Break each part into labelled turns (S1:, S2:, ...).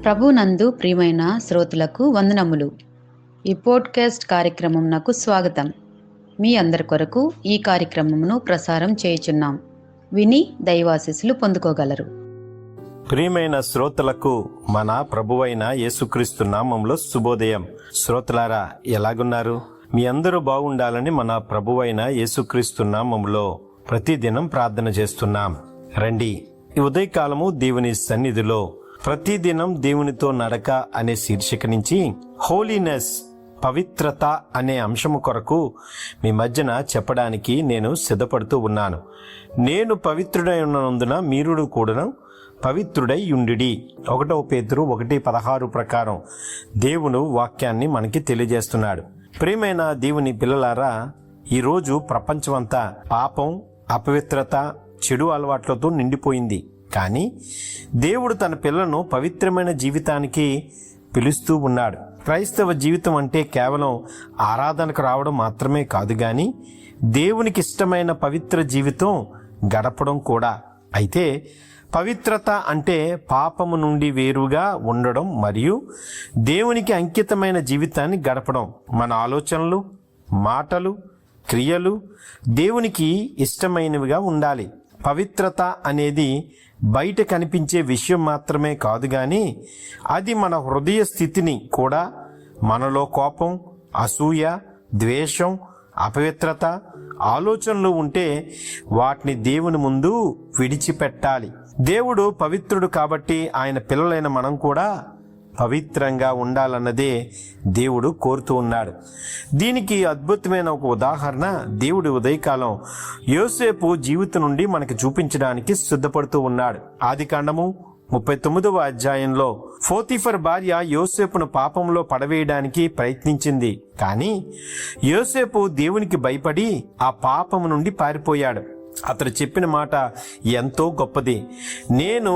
S1: ప్రభునందు ప్రియమైన శ్రోతలకు వందనములు. ఈ పోడ్కాస్ట్ కార్యక్రమం నాకు స్వాగతం. మీ అందరి కొరకు ఈ కార్యక్రమమును ప్రసారం చేయుచున్నాం. విని దైవాశీస్సులు పొందుకోగలరు.
S2: ప్రియమైన శ్రోతలకు మన ప్రభువైన యేసుక్రీస్తు నామంలో శుభోదయం. శ్రోతలారా, ఎలాగున్నారు? మీ అందరూ బాగుండాలని మన ప్రభువైన యేసుక్రీస్తు నామంలో ప్రతిదినం ప్రార్థన చేస్తున్నాం. రండి, ఈ ఉదయకాలము దేవుని సన్నిధిలో ప్రతిదినం దేవునితో నడక అనే శీర్షిక నుంచి హోలీనెస్, పవిత్రత అనే అంశము కొరకు మీ మధ్యన చెప్పడానికి నేను సిద్ధపడుతూ ఉన్నాను. నేను పవిత్రుడై ఉన్నందున మీరు కూడా పవిత్రుడై యుండిడి. 1 పేతురు 1:16 ప్రకారం దేవుడు వాక్యాన్ని మనకి తెలియజేస్తున్నాడు. ప్రియమైన దేవుని పిల్లలారా, ఈరోజు ప్రపంచమంతా పాపం, అపవిత్రత, చెడు అలవాట్లతో నిండిపోయింది. కానీ దేవుడు తన పిల్లలను పవిత్రమైన జీవితానికి పిలుస్తూ ఉన్నాడు. క్రైస్తవ జీవితం అంటే కేవలం ఆరాధనకు రావడం మాత్రమే కాదు, కానీ దేవునికి ఇష్టమైన పవిత్ర జీవితం గడపడం కూడా. అయితే పవిత్రత అంటే పాపము నుండి వేరుగా ఉండడం మరియు దేవునికి అంకితమైన జీవితాన్ని గడపడం. మన ఆలోచనలు, మాటలు, క్రియలు దేవునికి ఇష్టమైనవిగా ఉండాలి. పవిత్రత అనేది బయట కనిపించే విషయం మాత్రమే కాదు, కానీ అది మన హృదయ స్థితిని కూడా. మనలో కోపం, అసూయ, ద్వేషం, అపవిత్రత ఆలోచనలు ఉంటే వాటిని దేవుని ముందు విడిచిపెట్టాలి. దేవుడు పవిత్రుడు కాబట్టి ఆయన పిల్లలైన మనం కూడా పవిత్రంగా ఉండాలన్నదే దేవుడు కోరుతూ ఉన్నాడు. దీనికి అద్భుతమైన ఒక ఉదాహరణ దేవుడి ఉదయకాలం యోసేపు జీవితం నుండి మనకి చూపించడానికి సిద్ధపడుతూ ఉన్నాడు. ఆదికాండము 39వ అధ్యాయంలో పోతీఫర్ భార్య యోసేపును పాపంలో పడవేయడానికి ప్రయత్నించింది. కానీ యోసేపు దేవునికి భయపడి ఆ పాపము నుండి పారిపోయాడు. అతడు చెప్పిన మాట ఎంతో గొప్పది. నేను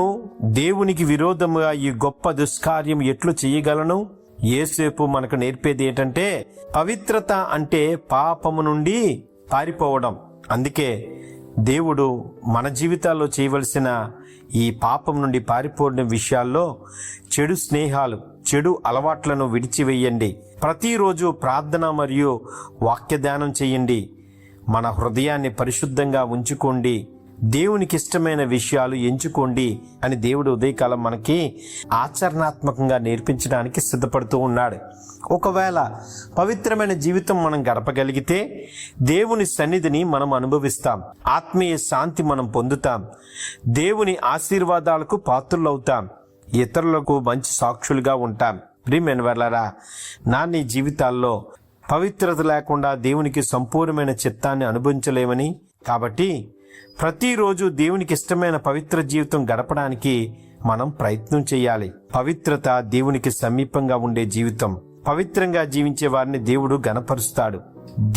S2: దేవునికి విరోధముగా ఈ గొప్ప దుష్కార్యం ఎట్లు చేయగలను? యోసేపు మనకు నేర్పేది ఏంటంటే పవిత్రత అంటే పాపము నుండి పారిపోవడం. అందుకే దేవుడు మన జీవితాల్లో చేయవలసిన ఈ పాపం నుండి పారిపోవడం విషయాల్లో చెడు స్నేహాలు, చెడు అలవాట్లను విడిచివేయండి. ప్రతిరోజు ప్రార్థన మరియు వాక్య ధ్యానం చేయండి. మన హృదయాన్ని పరిశుద్ధంగా ఉంచుకోండి. దేవునికి ఇష్టమైన విషయాలు ఎంచుకోండి అని దేవుడు ఉదయకాలం మనకి ఆచరణాత్మకంగా నేర్పించడానికి సిద్ధపడుతూ ఉన్నాడు. ఒకవేళ పవిత్రమైన జీవితం మనం గడపగలిగితే దేవుని సన్నిధిని మనం అనుభవిస్తాం, ఆత్మీయ శాంతి మనం పొందుతాం, దేవుని ఆశీర్వాదాలకు పాత్రులవుతాం, ఇతరులకు మంచి సాక్షులుగా ఉంటాం. ప్రియమైన వారలారా, నీ జీవితాల్లో పవిత్రత లేకుండా దేవునికి సంపూర్ణమైన చిత్తాన్ని అనుభవించలేమని, కాబట్టి ప్రతిరోజు దేవునికి ఇష్టమైన పవిత్ర జీవితం గడపడానికి మనం ప్రయత్నం చేయాలి. పవిత్రత దేవునికి సమీపంగా ఉండే జీవితం. పవిత్రంగా జీవించే వారిని దేవుడు గణపరుస్తాడు.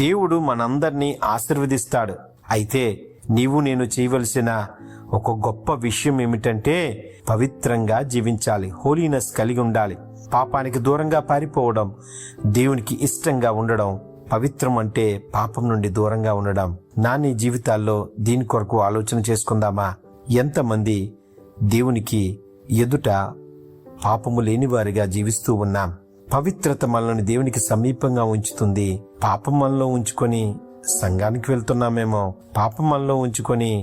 S2: దేవుడు మనందరినీ ఆశీర్వదిస్తాడు. అయితే నీవు నేను చేయవలసిన ఒక గొప్ప విషయం ఏమిటంటే పవిత్రంగా జీవించాలి. హోలీనెస్ కలిగి ఉండాలి. పాపానికి దూరంగా పారిపోవడం, దేవునికి ఇష్టంగా ఉండడం. పవిత్రం అంటే పాపం నుండి దూరంగా ఉండడం. నీ జీవితాల్లో దీని కొరకు ఆలోచన చేసుకుందామా? ఎంతమంది దేవునికి ఎదుట పాపము లేని వారిగా జీవిస్తూ ఉన్నాం? పవిత్రత మనల్ని దేవునికి సమీపంగా ఉంచుతుంది. పాపం మనలో ఉంచుకొని సంఘానికి వెళ్తున్నామేమో, పాపం మనలో ఉంచుకొని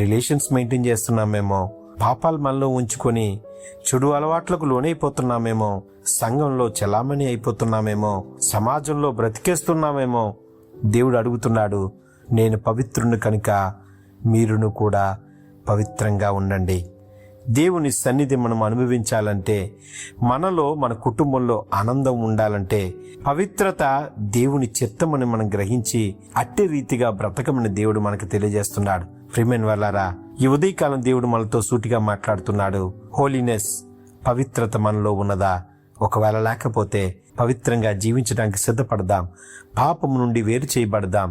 S2: రిలేషన్స్ మెయింటైన్ చేస్తున్నామేమో, పాపాలు మనలో ఉంచుకొని చెడు అలవాట్లకు లోనైపోతున్నామేమో, సంఘంలో చలామణి అయిపోతున్నామేమో, సమాజంలో బ్రతికేస్తున్నామేమో. దేవుడు అడుగుతున్నాడు, నేను పవిత్రుని కనుక మీరును కూడా పవిత్రంగా ఉండండి. దేవుని సన్నిధి మనం అనుభవించాలంటే, మనలో మన కుటుంబంలో ఆనందం ఉండాలంటే పవిత్రత దేవుని చిత్తమని మనం గ్రహించి అట్టి రీతిగా బ్రతకమని దేవుడు మనకు తెలియజేస్తున్నాడు. ప్రియమైన వారలారా, ఈ ఉదయకాలం దేవుడు మనతో సూటిగా మాట్లాడుతున్నాడు. హోలీనెస్, పవిత్రత మనలో ఉన్నదా? ఒకవేళ లేకపోతే పవిత్రంగా జీవించడానికి సిద్ధపడదాం. పాపం నుండి వేరు చేయబడదాం.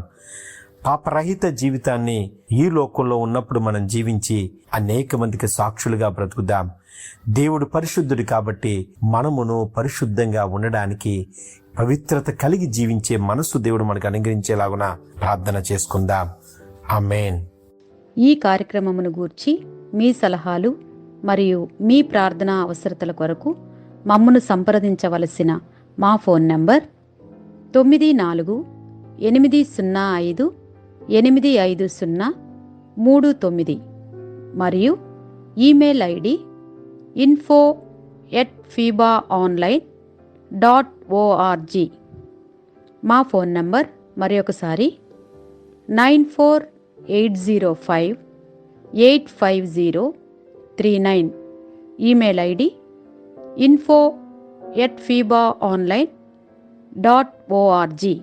S2: పాపరహిత జీవితాన్ని ఈ లోకంలో ఉన్నప్పుడు మనం జీవించి అనేక మందికి సాక్షులుగా బ్రతుకుదాం. దేవుడు పరిశుద్ధుడు కాబట్టి మనమును పరిశుద్ధంగా ఉండడానికి పవిత్రత కలిగి జీవించే మనసు దేవుడు మనకు అనుగ్రహించేలాగున ప్రార్థన చేసుకుందాం. ఆమేన్.
S1: ఈ కార్యక్రమమును గూర్చి మీ సలహాలు మరియు మీ ప్రార్థనా అవసరతల కొరకు మమ్మను సంప్రదించవలసిన మా ఫోన్ నంబర్ 9480585039 మరియు ఈమెయిల్ ఐడి info@fibaonline.org. మా ఫోన్ నంబర్ మరొకసారి 9480585039. Email ID info@fibaonline.org.